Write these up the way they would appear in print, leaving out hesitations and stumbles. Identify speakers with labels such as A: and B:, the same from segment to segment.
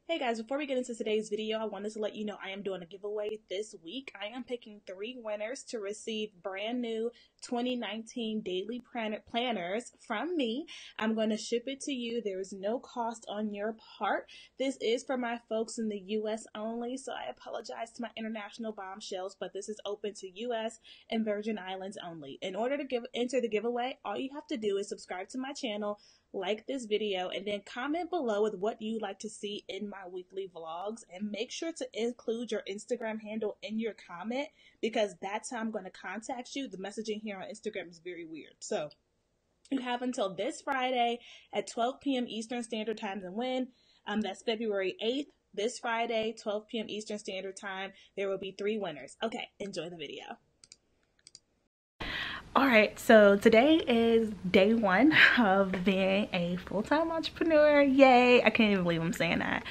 A: Hey guys, before we get into today's video, I wanted to let you know I am doing a giveaway this week. I am picking 3 winners to receive brand new 2019 daily planners from me. I'm going to ship it to you. There is no cost on your part. This is for my folks in the US only, so I apologize to my international bombshells, but this is open to US and Virgin Islands only. In order to enter the giveaway, all you have to do is subscribe to my channel, like this video, and then comment below with what you'd like to see in my weekly vlogs, and make sure to include your Instagram handle in your comment, because that's how I'm going to contact you. The messaging here on Instagram is very weird. So you have until this Friday at 12 p.m. Eastern Standard Time to win. That's February 8th. This Friday, 12 p.m. Eastern Standard Time, there will be 3 winners. Okay, enjoy the video. Alright, so today is day 1 of being a full-time entrepreneur. Yay! I can't even believe I'm saying that.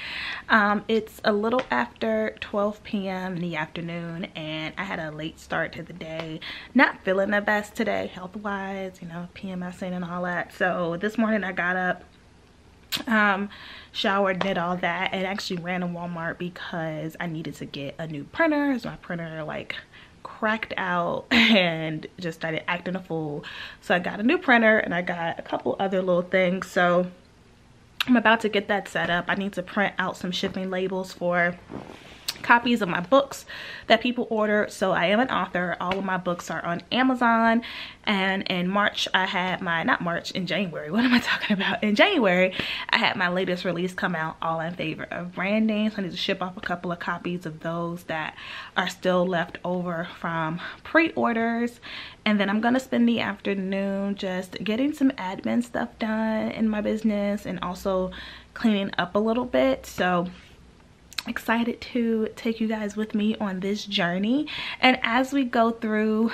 A: It's a little after 12 p.m. in the afternoon, and I had a late start to the day. Not feeling the best today, health-wise, you know, PMSing and all that. So this morning I got up, showered, did all that, and actually ran to Walmart because I needed to get a new printer. So my printer, like, cracked out and just started acting a fool. So I got a new printer and I got a couple other little things. So I'm about to get that set up. I need to print out some shipping labels for copies of my books that people order. So I am an author. All of my books are on Amazon, and in March I had my, not March, in January, what am I talking about? In January I had my latest release come out, All in Favor of Branding. So I need to ship off a couple of copies of those that are still left over from pre-orders, and then I'm gonna spend the afternoon just getting some admin stuff done in my business and also cleaning up a little bit. So excited to take you guys with me on this journey. And as we go through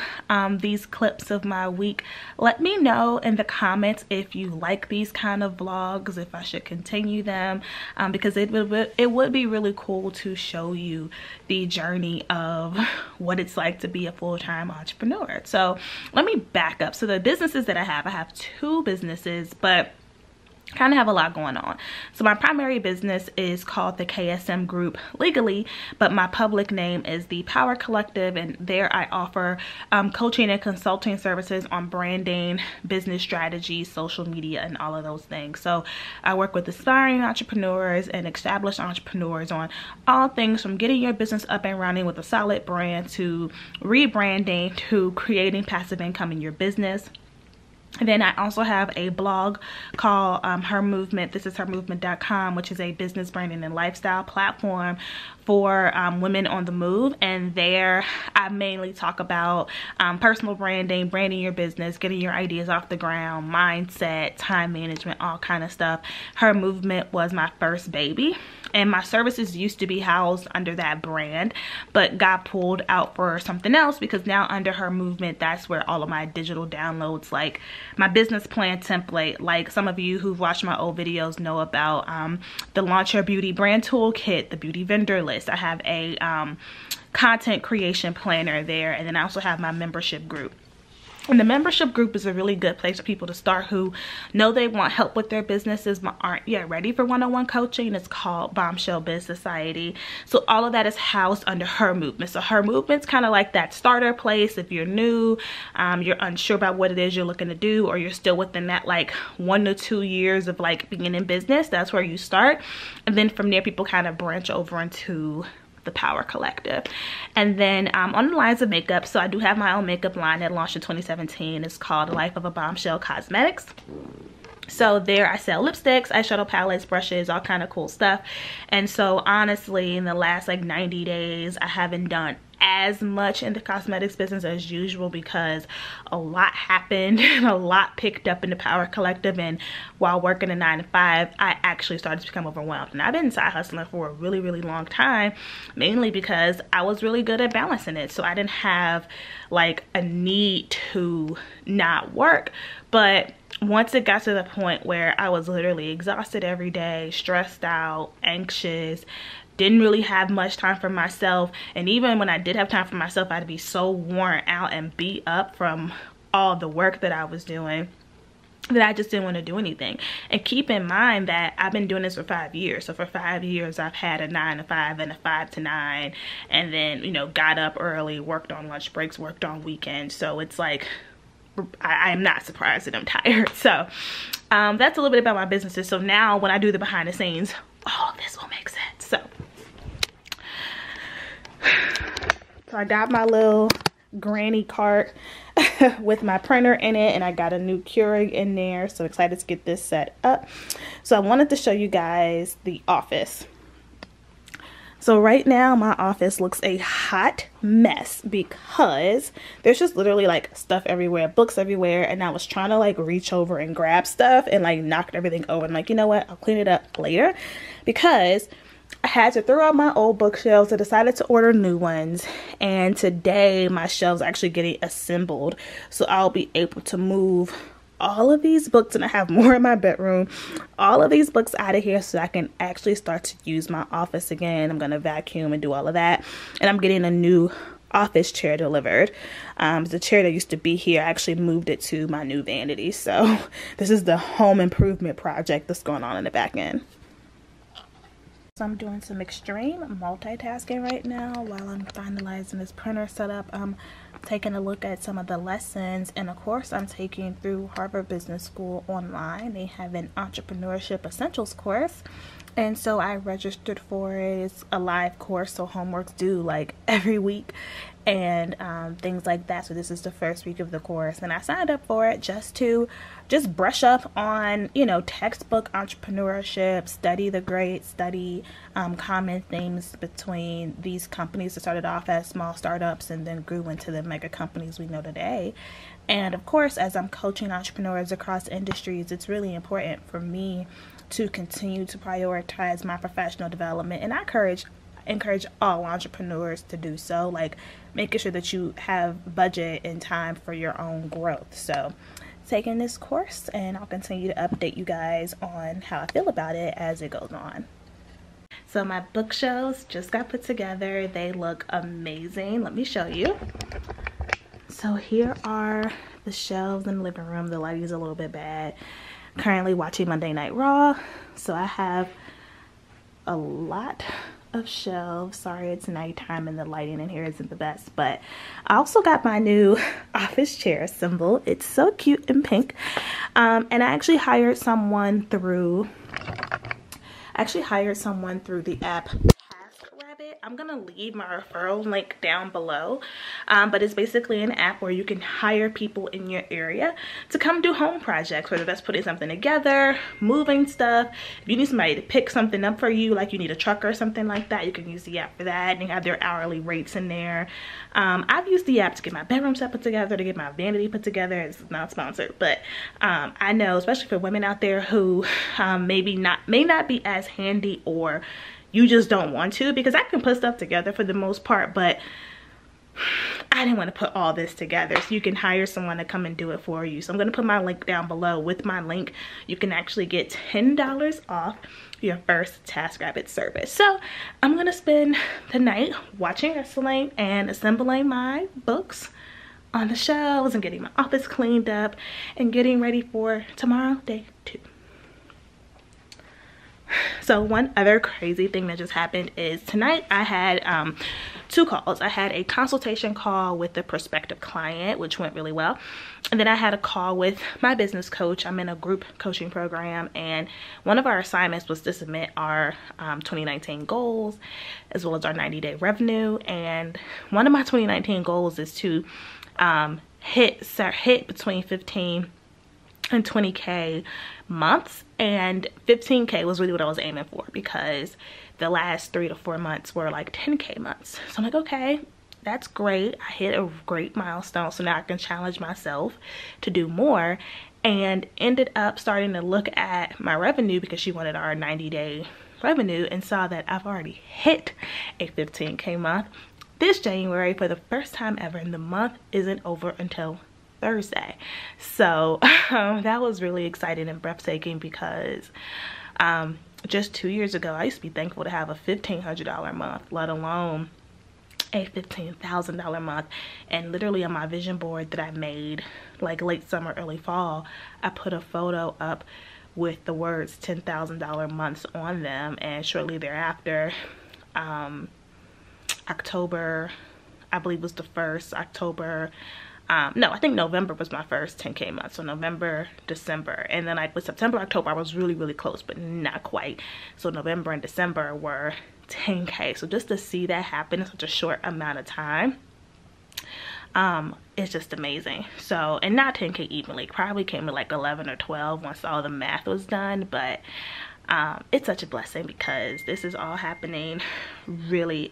A: these clips of my week, let me know in the comments if you like these kind of vlogs, if I should continue them, because it would be really cool to show you the journey of what it's like to be a full-time entrepreneur. So let me back up. So the businesses that I have 2 businesses, but kind of have a lot going on. So my primary business is called the KSM Group legally, but my public name is the Power Collective, and there I offer coaching and consulting services on branding, business strategy, social media, and all of those things. So I work with aspiring entrepreneurs and established entrepreneurs on all things from getting your business up and running with a solid brand, to rebranding, to creating passive income in your business. And then I also have a blog called Her Movement. This is hermovement.com, which is a business branding and lifestyle platform for women on the move. And there I mainly talk about personal branding, branding your business, getting your ideas off the ground, mindset, time management, all kind of stuff. Her Movement was my first baby, and my services used to be housed under that brand, but got pulled out for something else, because now under Her Movement, that's where all of my digital downloads, like my business plan template, like some of you who've watched my old videos know about the Launch Your Beauty Brand Toolkit, the Beauty Vendor List. I have a content creation planner there, and then I also have my membership group. And the membership group is a really good place for people to start who know they want help with their businesses but aren't yet ready for one-on-one coaching. It's called Bombshell Biz Society. So all of that is housed under Her Movement. So Her Movement's kind of like that starter place if you're new, you're unsure about what it is you're looking to do, or you're still within that like 1 to 2 years of like being in business. That's where you start. And then from there, people kind of branch over into the Power Collective. And then on the lines of makeup, so I do have my own makeup line that launched in 2017. It's called Life of a Bombshell Cosmetics. So there I sell lipsticks, eyeshadow palettes, brushes, all kind of cool stuff. And so honestly, in the last like 90 days, I haven't done as much in the cosmetics business as usual because a lot happened and a lot picked up in the Power Collective, and while working a 9 to 5 I actually started to become overwhelmed. And I've been side hustling for a really long time, mainly because I was really good at balancing it, so I didn't have like a need to not work. But once it got to the point where I was literally exhausted every day, stressed out, anxious, didn't really have much time for myself, and even when I did have time for myself, I'd be so worn out and beat up from all the work that I was doing that I just didn't want to do anything. And keep in mind that I've been doing this for 5 years. So for 5 years I've had a 9 to 5 and a 5 to 9, and then, you know, got up early, worked on lunch breaks, worked on weekends. So it's like I'm not surprised that I'm tired. So that's a little bit about my businesses. So now when I do the behind the scenes, all this will make sense. So I got my little granny cart with my printer in it, and I got a new Keurig in there. So excited to get this set up. So I wanted to show you guys the office. So right now my office looks a hot mess because there's just literally like stuff everywhere, books everywhere, and I was trying to like reach over and grab stuff and like knocked everything over. I'm like, you know what, I'll clean it up later, because I had to throw out my old bookshelves. I decided to order new ones, and today my shelves are actually getting assembled, so I'll be able to move all of these books, and I have more in my bedroom, all of these books out of here so I can actually start to use my office again. I'm gonna vacuum and do all of that, and I'm getting a new office chair delivered. The chair that used to be here, I actually moved it to my new vanity. So this is the home improvement project that's going on in the back end. So I'm doing some extreme multitasking right now while I'm finalizing this printer setup. I'm taking a look at some of the lessons and a course I'm taking through Harvard Business School online. They have an entrepreneurship essentials course, and so I registered for it. It's a live course, so homework's due like every week and things like that. So this is the first week of the course, and I signed up for it just to brush up on, you know, textbook entrepreneurship, study the great, study common themes between these companies that started off as small startups and then grew into the mega companies we know today. And of course, as I'm coaching entrepreneurs across industries, it's really important for me to continue to prioritize my professional development, and I encourage all entrepreneurs to do so, like making sure that you have budget and time for your own growth. So taking this course, and I'll continue to update you guys on how I feel about it as it goes on. So my bookshelves just got put together. They look amazing. Let me show you. So here are the shelves in the living room. The lighting is a little bit bad. Currently watching Monday Night Raw, so I have a lot of shelves. Sorry, it's nighttime and the lighting in here isn't the best, but I also got my new office chair symbol. It's so cute and pink. And I actually hired someone through the app. I'm gonna leave my referral link down below, but it's basically an app where you can hire people in your area to come do home projects, whether that's putting something together, moving stuff. If you need somebody to pick something up for you, like you need a truck or something like that, you can use the app for that, and you have their hourly rates in there. I've used the app to get my bedroom set put together, to get my vanity put together. It's not sponsored, but I know, especially for women out there who may not be as handy, or you just don't want to, because I can put stuff together for the most part, but I didn't want to put all this together. So you can hire someone to come and do it for you. So I'm going to put my link down below. With my link, you can actually get $10 off your first TaskRabbit service. So I'm going to spend the night watching wrestling and assembling my books on the shelves and getting my office cleaned up and getting ready for tomorrow, day 2. So one other crazy thing that just happened is tonight I had 2 calls. I had a consultation call with a prospective client, which went really well. And then I had a call with my business coach. I'm in a group coaching program, and one of our assignments was to submit our 2019 goals as well as our 90-day revenue. And one of my 2019 goals is to hit between 15 and 20K months, and 15K was really what I was aiming for, because the last 3 to 4 months were like 10K months. So I'm like, okay, that's great. I hit a great milestone, so now I can challenge myself to do more. And ended up starting to look at my revenue, because she wanted our 90-day revenue, and saw that I've already hit a 15K month this January for the first time ever, and the month isn't over until Thursday. So that was really exciting and breathtaking, because just 2 years ago I used to be thankful to have a $1,500 month, let alone a $15,000 month. And literally on my vision board that I made like late summer, early fall, I put a photo up with the words $10,000 months on them. And shortly thereafter, October, I believe was the first October, no, I think November was my first 10K month. So November, December, and then with September, October, I was really close, but not quite. So November and December were 10K. So just to see that happen in such a short amount of time, it's just amazing. So, and not 10K evenly, probably came to like 11 or 12 once all the math was done, but it's such a blessing, because this is all happening really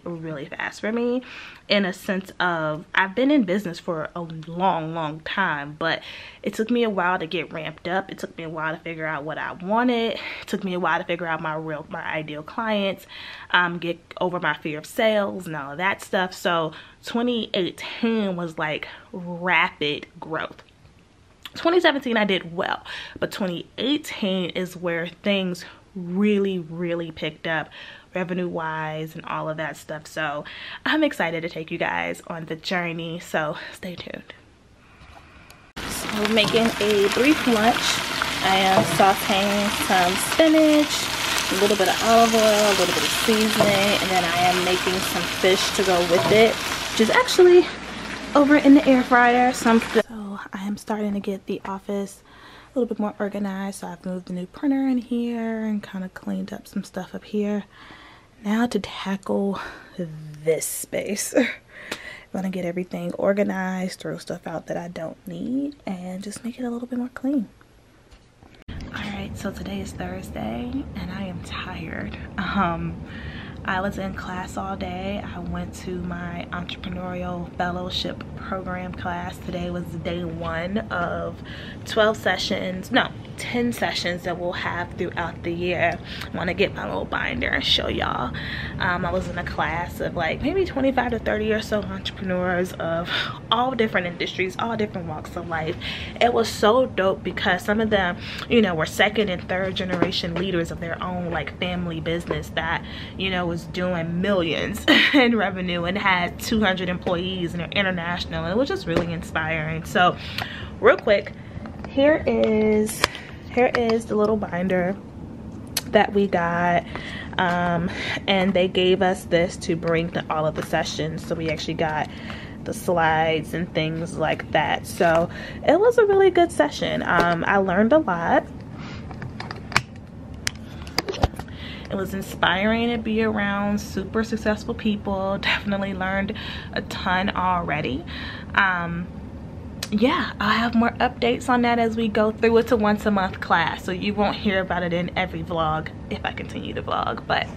A: fast for me, in a sense of I've been in business for a long time, but it took me a while to get ramped up. It took me a while to figure out what I wanted. It took me a while to figure out my ideal clients, get over my fear of sales and all of that stuff. So 2018 was like rapid growth. 2017 I did well, but 2018 is where things really picked up revenue wise and all of that stuff. So I'm excited to take you guys on the journey, so stay tuned. So making a brief lunch. I am sauteing some spinach, a little bit of olive oil, a little bit of seasoning, and then I am making some fish to go with it, which is actually over in the air fryer. So I am starting to get the office a little bit more organized. So I've moved the new printer in here and kind of cleaned up some stuff up here. Now to tackle this space. I'm gonna get everything organized, throw stuff out that I don't need, and just make it a little bit more clean. Alright, so today is Thursday and I am tired. I was in class all day. I went to my entrepreneurial fellowship program class. Today was day 1 of 12 sessions, no, 10 sessions that we'll have throughout the year. I want to get my little binder and show y'all. I was in a class of like maybe 25 to 30 or so entrepreneurs of all different industries, all different walks of life. It was so dope, because some of them, you know, were 2nd and 3rd generation leaders of their own like family business that, you know, was doing millions in revenue and had 200 employees and they're international, and it was just really inspiring. So real quick, here is the little binder that we got, and they gave us this to bring to all of the sessions. So we actually got the slides and things like that. So it was a really good session. I learned a lot. It was inspiring to be around super successful people. Definitely learned a ton already. Yeah, I'll have more updates on that as we go through. It's a once a month class, so you won't hear about it in every vlog if I continue to vlog, but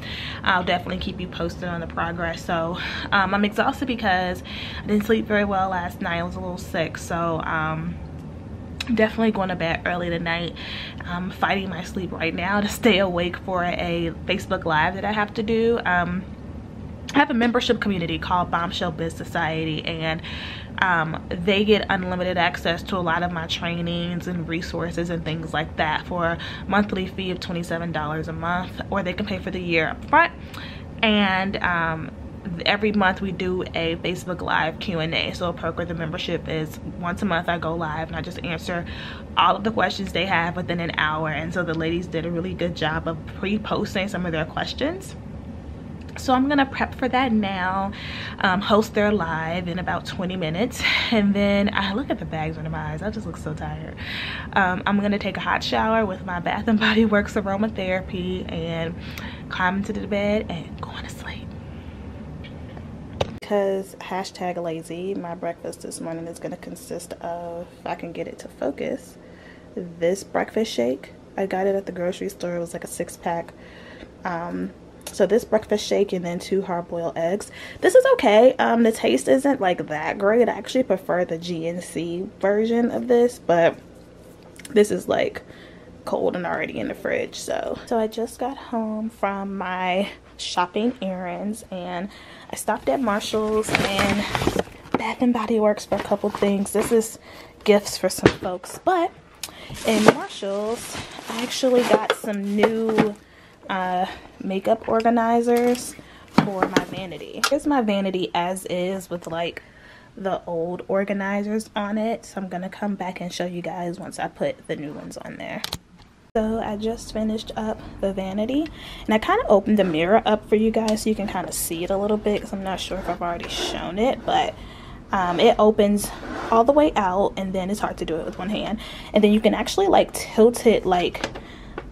A: I'll definitely keep you posted on the progress. So I'm exhausted because I didn't sleep very well last night. I was a little sick, so definitely going to bed early tonight. I'm fighting my sleep right now to stay awake for a Facebook Live that I have to do. I have a membership community called Bombshell Biz Society, and they get unlimited access to a lot of my trainings and resources and things like that for a monthly fee of $27 a month, or they can pay for the year up front. And every month we do a Facebook Live Q&A. So a perk with the membership is once a month I go live and I just answer all of the questions they have within an hour. And so the ladies did a really good job of pre-posting some of their questions. So I'm gonna prep for that now, host their live in about 20 minutes, and then I look at the bags under my eyes, I just look so tired. I'm gonna take a hot shower with my Bath and Body Works aromatherapy and climb into the bed and go to sleep. Because #lazy, my breakfast this morning is gonna consist of, if I can get it to focus, this breakfast shake. I got it at the grocery store. It was like a 6-pack. So this breakfast shake and then 2 hard-boiled eggs. This is okay. The taste isn't like that great. I actually prefer the GNC version of this, but this is like cold and already in the fridge. So I just got home from my shopping errands, and I stopped at Marshall's and Bath and Body Works for a couple things. This is gifts for some folks, but in Marshall's I actually got some new makeup organizers for my vanity. Here's my vanity as is with like the old organizers on it, so I'm gonna come back and show you guys once I put the new ones on there. So I just finished up the vanity, and I kind of opened the mirror up for you guys so you can kind of see it a little bit, because I'm not sure if I've already shown it, but it opens all the way out, and then it's hard to do it with one hand, and then you can actually like tilt it like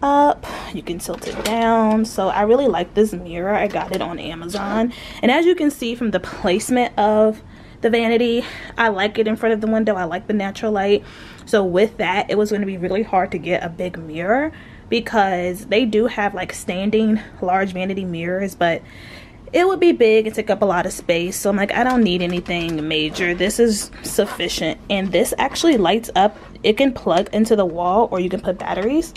A: up, you can tilt it down. So I really like this mirror. I got it on Amazon, and as you can see from the placement of the vanity, I like it in front of the window. I like the natural light. So with that, it was going to be really hard to get a big mirror, because they do have like standing large vanity mirrors, but it would be big and take up a lot of space. So I'm like, I don't need anything major. This is sufficient. And this actually lights up. It can plug into the wall, or you can put batteries.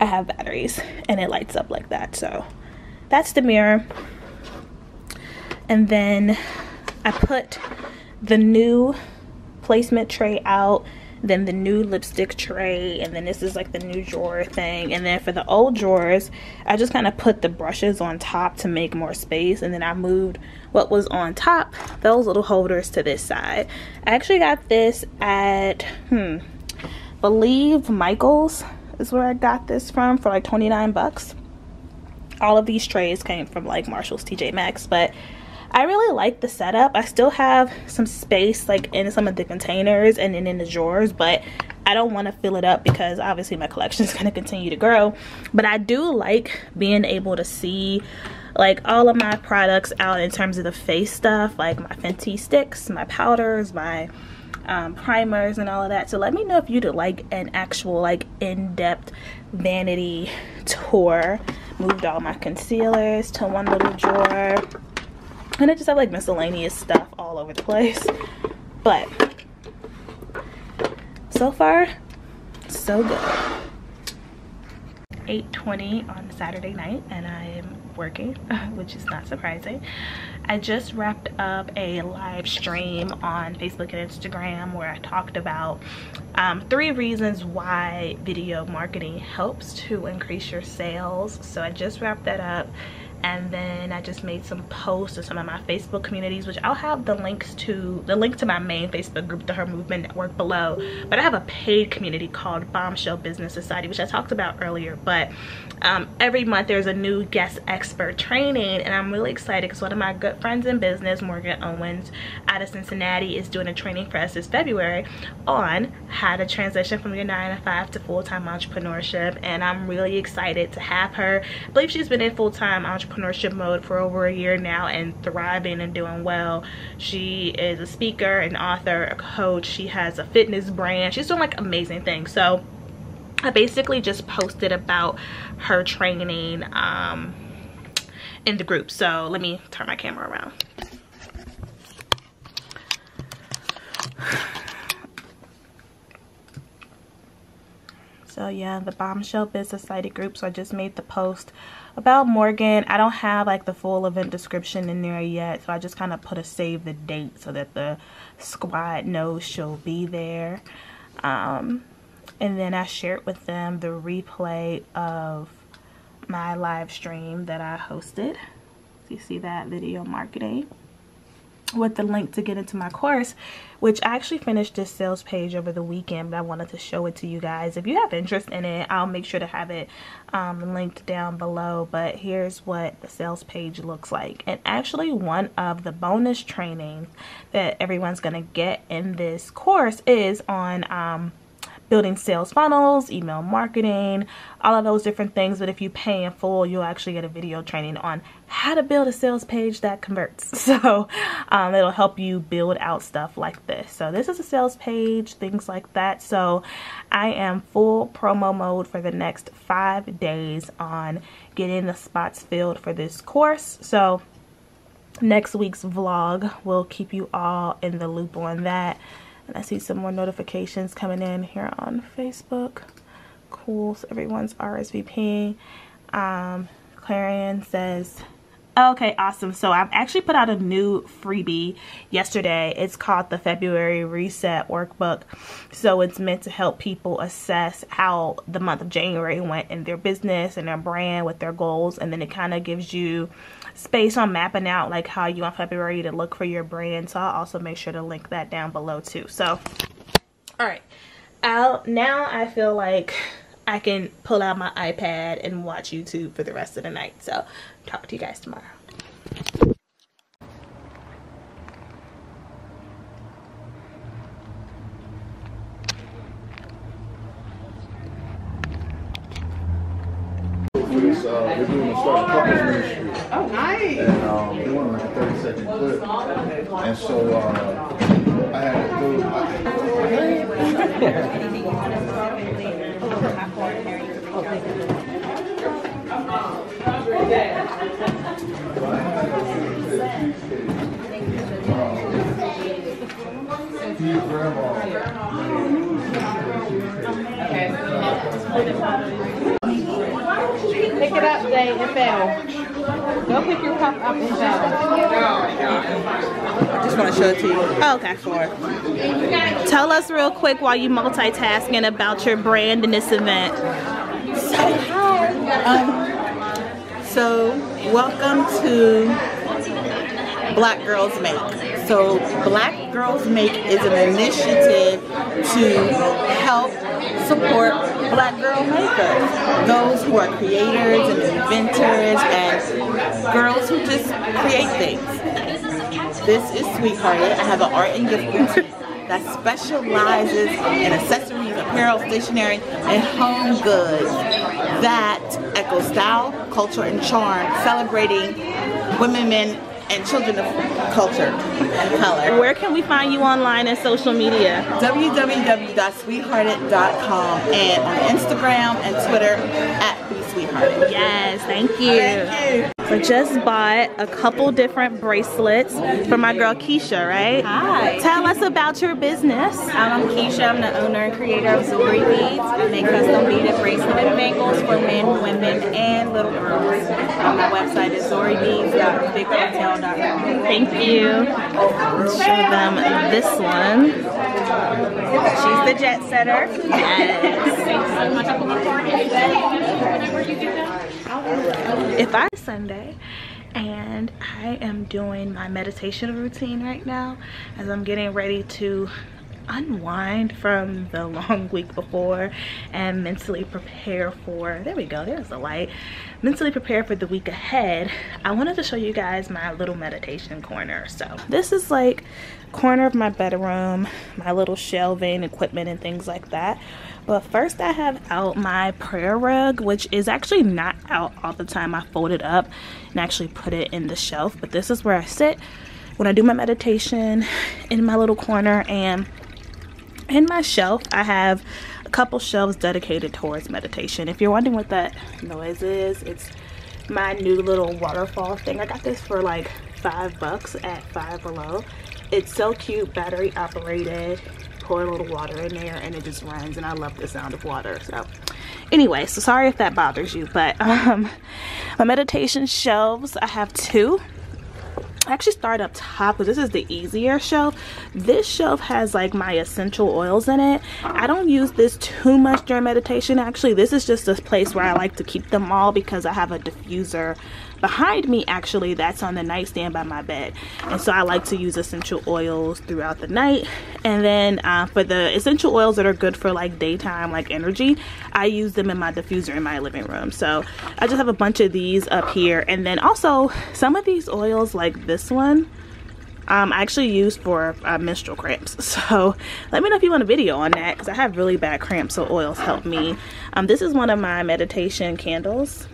A: I have batteries, and it lights up like that. So that's the mirror. And then I put the new placement tray out, then the new lipstick tray, and then this is like the new drawer thing. And then for the old drawers, I just kind of put the brushes on top to make more space, and then I moved what was on top, those little holders, to this side. I actually got this at believe Michael's is where I got this from for like 29 bucks. All of these trays came from like Marshall's, TJ Maxx, but I really like the setup. I still have some space like in some of the containers and then in the drawers, but I don't want to fill it up because obviously my collection is going to continue to grow. But I do like being able to see like all of my products out in terms of the face stuff, like my Fenty sticks, my powders, my primers and all of that. So let me know if you'd like an actual like in-depth vanity tour. Moved all my concealers to one little drawer, and I just have like miscellaneous stuff all over the place. But so far so good. 8:20 on Saturday night, and I am working, which is not surprising. I just wrapped up a live stream on Facebook and Instagram where I talked about 3 reasons why video marketing helps to increase your sales. So I just wrapped that up, and then I just made some posts to some of my Facebook communities, which I'll have the link to my main Facebook group, the Her Movement Network, below. But I have a paid community called Bombshell Business Society, which I talked about earlier. But every month there's a new guest expert training, and I'm really excited because one of my good friends in business, Morgan Owens out of Cincinnati, is doing a training for us this February on how to transition from your 9-to-5 to full-time entrepreneurship. And I'm really excited to have her. I believe she's been in full-time entrepreneurship mode for over a year now and thriving and doing well. She is a speaker, an author, a coach. She has a fitness brand. She's doing like amazing things. So I basically just posted about her training in the group. So let me turn my camera around. So yeah, the Bombshell Business Society group. So I just made the post about Morgan. I don't have like the full event description in there yet, so I just kind of put a save the date so that the squad knows she'll be there. And then I shared with them the replay of my live stream that I hosted. So you see that, video marketing, with the link to get into my course, which I actually finished this sales page over the weekend, but I wanted to show it to you guys. If you have interest in it, I'll make sure to have it linked down below. But here's what the sales page looks like. And actually one of the bonus trainings that everyone's gonna get in this course is on building sales funnels, email marketing, all of those different things. But if you pay in full, you'll actually get a video training on how to build a sales page that converts. So it'll help you build out stuff like this. So this is a sales page, things like that. So I am full promo mode for the next 5 days on getting the spots filled for this course. So next week's vlog will keep you all in the loop on that. And I see some more notifications coming in here on Facebook. Cool, so everyone's RSVPing. Clarion says, okay, awesome. So I've actually put out a new freebie yesterday. It's called the February Reset Workbook. So it's meant to help people assess how the month of January went in their business and their brand with their goals. And then it kind of gives you space on mapping out like how you want February to look for your brand. So I'll also make sure to link that down below too. So all right, now I feel like I can pull out my iPad and watch YouTube for the rest of the night. So talk to you guys tomorrow.
B: We're doing a start couples ministry.
C: Oh, nice.
B: And we want like a 30-second clip. And so I had to do
C: Pick it up, Jay, and Bell. Go pick your cup up and Bell. I just want to show it to you.
A: Oh, okay. Tell us real quick while you multitasking about your brand in this event.
D: So welcome to Black Girls Make. So Black Girls Make is an initiative to help support Black girl makers, those who are creators and inventors and girls who just create things. This is Sweethearted. I have an art and gift boutique that specializes in accessories, apparel, stationery, and home goods that echo style, culture, and charm, celebrating women, men, and children of culture and color.
A: Where can we find you online and social media?
D: www.sweethearted.com and on Instagram and Twitter @BeSweethearted.
A: Yes, thank you.
D: Thank you.
A: So just bought a couple different bracelets for my girl Keisha, right?
E: Hi.
A: Tell us about your business.
E: I'm Keisha. I'm the owner and creator of Zuri Beads. I make custom beaded bracelet and bangles for men, women, and little girls. My website is zuribeads.bighotel.com.
A: Thank you. Let's show them this one.
E: She's the jet setter.
A: If I Sunday and I am doing my meditation routine right now as I'm getting ready to unwind from the long week before and mentally prepare for, there we go, there's the light, mentally prepare for the week ahead. I wanted to show you guys my little meditation corner. So this is like corner of my bedroom, my little shelving equipment and things like that. But first I have out my prayer rug, which is actually not out all the time. I fold it up and actually put it in the shelf, but this is where I sit when I do my meditation in my little corner. And in my shelf I have a couple shelves dedicated towards meditation. If you're wondering what that noise is, it's my new little waterfall thing. I got this for like $5 at Five Below. It's so cute, battery operated. Pour a little water in there and it just runs, and I love the sound of water. So anyway, so sorry if that bothers you, but my meditation shelves, I have two. I actually start up top because this is the easier shelf. This shelf has like my essential oils in it. I don't use this too much during meditation. Actually, this is just a place where I like to keep them all because I have a diffuser behind me actually that's on the nightstand by my bed, and so I like to use essential oils throughout the night. And then for the essential oils that are good for like daytime, like energy, I use them in my diffuser in my living room. So I just have a bunch of these up here, and then also some of these oils like this one, I actually use for menstrual cramps. So let me know if you want a video on that, because I have really bad cramps, so oils help me. This is one of my meditation candles.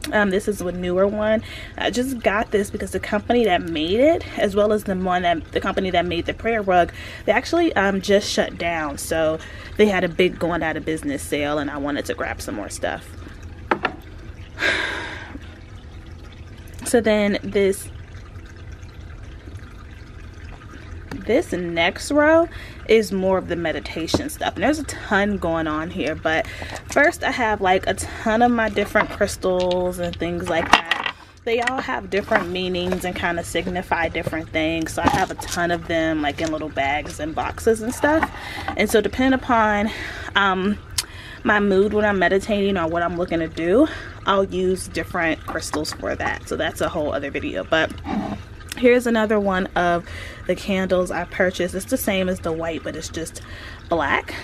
A: This is a newer one. I just got this because the company that made it, as well as the company that made the prayer rug, they actually just shut down. So they had a big going out of business sale, and I wanted to grab some more stuff. So then this next row is more of the meditation stuff, and there's a ton going on here. But first, I have like a ton of my different crystals and things like that. They all have different meanings and kind of signify different things, so I have a ton of them like in little bags and boxes and stuff. And so depending upon my mood when I'm meditating or what I'm looking to do, I'll use different crystals for that. So that's a whole other video. But here's another one of the candles I purchased. It's the same as the white, but it's just black.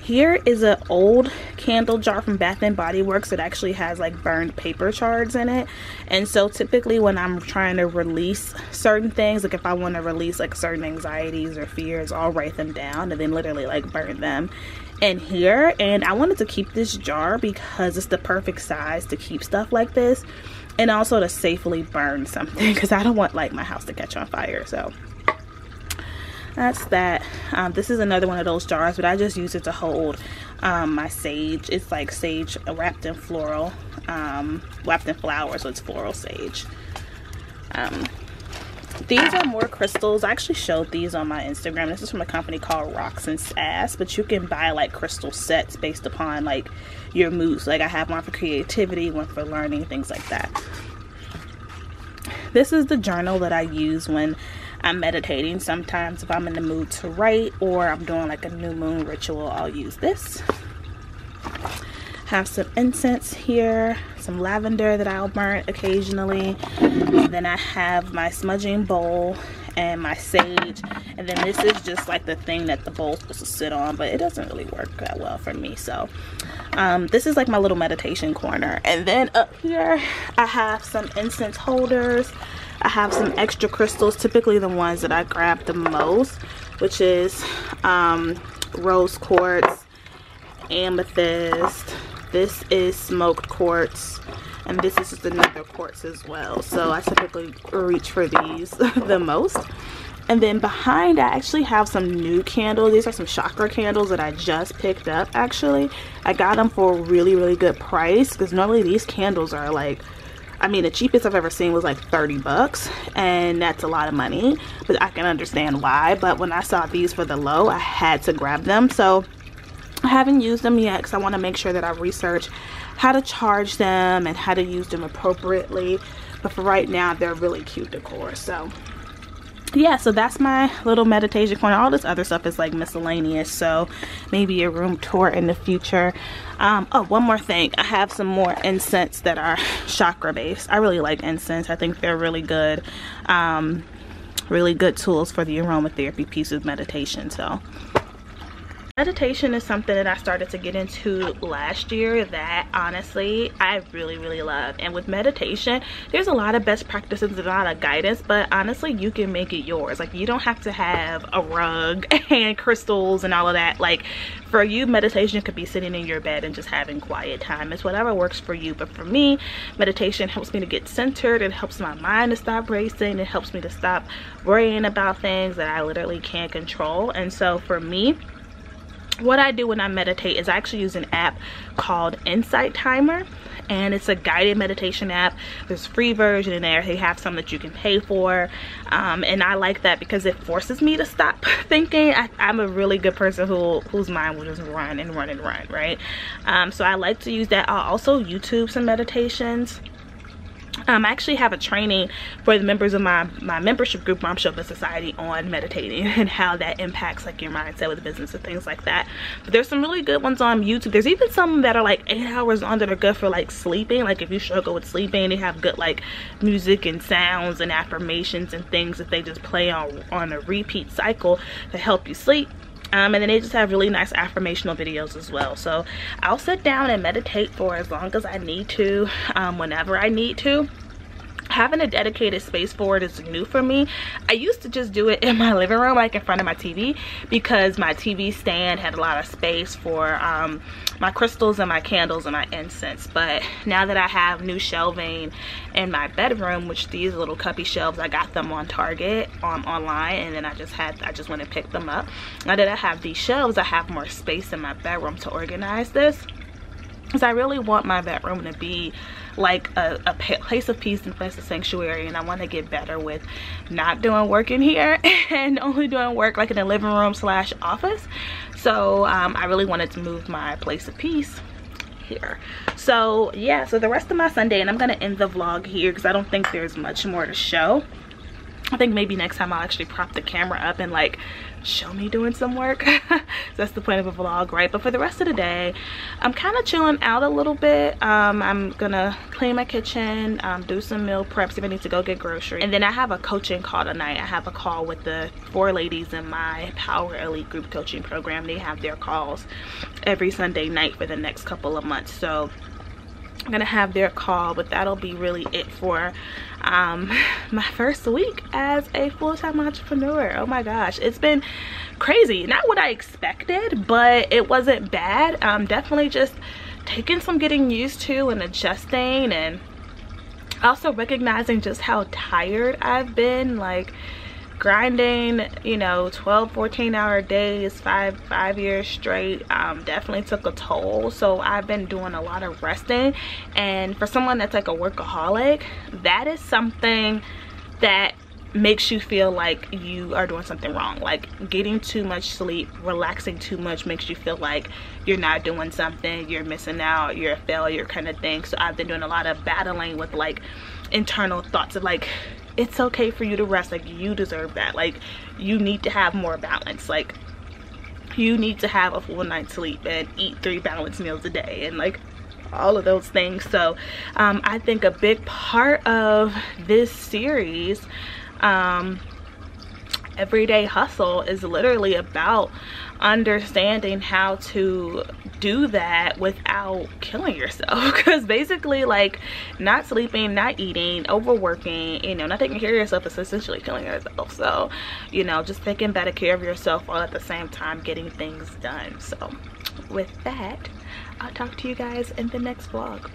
A: Here is an old candle jar from Bath and Body Works. It actually has like burned paper shards in it. And so typically when I'm trying to release certain things, like if I want to release like certain anxieties or fears, I'll write them down and then literally like burn them in here. And I wanted to keep this jar because it's the perfect size to keep stuff like this, and also to safely burn something, because I don't want like my house to catch on fire. So that's that. This is another one of those jars, but I just use it to hold my sage. It's like sage wrapped in floral, wrapped in flowers, so it's floral sage. These are more crystals. I actually showed these on my Instagram. This is from a company called Rocks and Sass, but you can buy like crystal sets based upon like your moods. Like I have one for creativity, one for learning, things like that. This is the journal that I use when I'm meditating. Sometimes if I'm in the mood to write or I'm doing like a new moon ritual, I'll use this. Have some incense here, some lavender that I'll burn occasionally. And then I have my smudging bowl and my sage. And then this is just like the thing that the bowl's supposed to sit on, but it doesn't really work that well for me. So this is like my little meditation corner. And then up here I have some incense holders. I have some extra crystals, typically the ones that I grab the most, which is rose quartz, amethyst. This is smoked quartz, and this is just another quartz as well. So I typically reach for these the most. And then behind, I actually have some new candles. These are some chakra candles that I just picked up. Actually, I got them for a really good price, because normally these candles are like, I mean, the cheapest I've ever seen was like 30 bucks, and that's a lot of money, but I can understand why. But when I saw these for the low, I had to grab them. So I haven't used them yet because I want to make sure that I research how to charge them and how to use them appropriately. But for right now, they're really cute decor. So yeah, so that's my little meditation corner. All this other stuff is like miscellaneous, so maybe a room tour in the future. Oh, one more thing. I have some more incense that are chakra based. I really like incense. I think they're really good tools for the aromatherapy piece of meditation. So meditation is something that I started to get into last year that honestly I really love. And with meditation, there's a lot of best practices and a lot of guidance, but honestly you can make it yours. Like you don't have to have a rug and crystals and all of that. Like for you, meditation could be sitting in your bed and just having quiet time. It's whatever works for you. But for me, meditation helps me to get centered. It helps my mind to stop racing. It helps me to stop worrying about things that I literally can't control. And so for me, what I do when I meditate is I actually use an app called Insight Timer, and it's a guided meditation app. There's a free version in there. They have some that you can pay for, and I like that because it forces me to stop thinking. I'm a really good person whose mind will just run and run and run, right? So I like to use that. I'll also YouTube some meditations. I actually have a training for the members of my membership group, Bombshells Society, on meditating and how that impacts like your mindset with business and things like that. But there's some really good ones on YouTube. There's even some that are like 8 hours long that are good for like sleeping. Like if you struggle with sleeping, they have good like music and sounds and affirmations and things that they just play on a repeat cycle to help you sleep. And then they just have really nice affirmational videos as well. So I'll sit down and meditate for as long as I need to, whenever I need to. having a dedicated space for it is new for me. I used to just do it in my living room, like in front of my TV, because my TV stand had a lot of space for my crystals and my candles and my incense. But now that I have new shelving in my bedroom, which these little cuppy shelves, I got them on Target online, and then I just went and picked them up. Now that I have these shelves, I have more space in my bedroom to organize this, because I really want my bedroom to be like a place of peace and place of sanctuary, and I want to get better with not doing work in here and only doing work like in the living room / office. So I really wanted to move my place of peace here. So yeah, so the rest of my Sunday, and I'm gonna end the vlog here because I don't think there's much more to show. I think maybe next time I'll actually prop the camera up and like show me doing some work. So that's the point of a vlog, right? But for the rest of the day, I'm kind of chilling out a little bit. I'm gonna clean my kitchen, do some meal preps if I need to go get groceries, and then I have a coaching call tonight. I have a call with the 4 ladies in my Power Elite group coaching program. They have their calls every Sunday night for the next couple of months, so I'm gonna have their call, but that'll be really it for my first week as a full-time entrepreneur. Oh my gosh, it's been crazy. Not what I expected, but it wasn't bad. Definitely just taking some getting used to and adjusting, and also recognizing just how tired I've been, like grinding, you know, 12-14 hour days, five years straight. Definitely took a toll. So I've been doing a lot of resting, and for someone that's like a workaholic, that is something that makes you feel like you are doing something wrong. Like getting too much sleep, relaxing too much makes you feel like you're not doing something, you're missing out, you're a failure kind of thing. So I've been doing a lot of battling with like internal thoughts of like, it's okay for you to rest, like you deserve that, like you need to have more balance, like you need to have a full night's sleep and eat 3 balanced meals a day, and like all of those things. So I think a big part of this series, Everyday Hustle, is literally about understanding how to do that without killing yourself. Because basically, like, not sleeping, not eating, overworking, you know, not taking care of yourself is essentially killing yourself. So, you know, just taking better care of yourself while at the same time getting things done. So with that, I'll talk to you guys in the next vlog.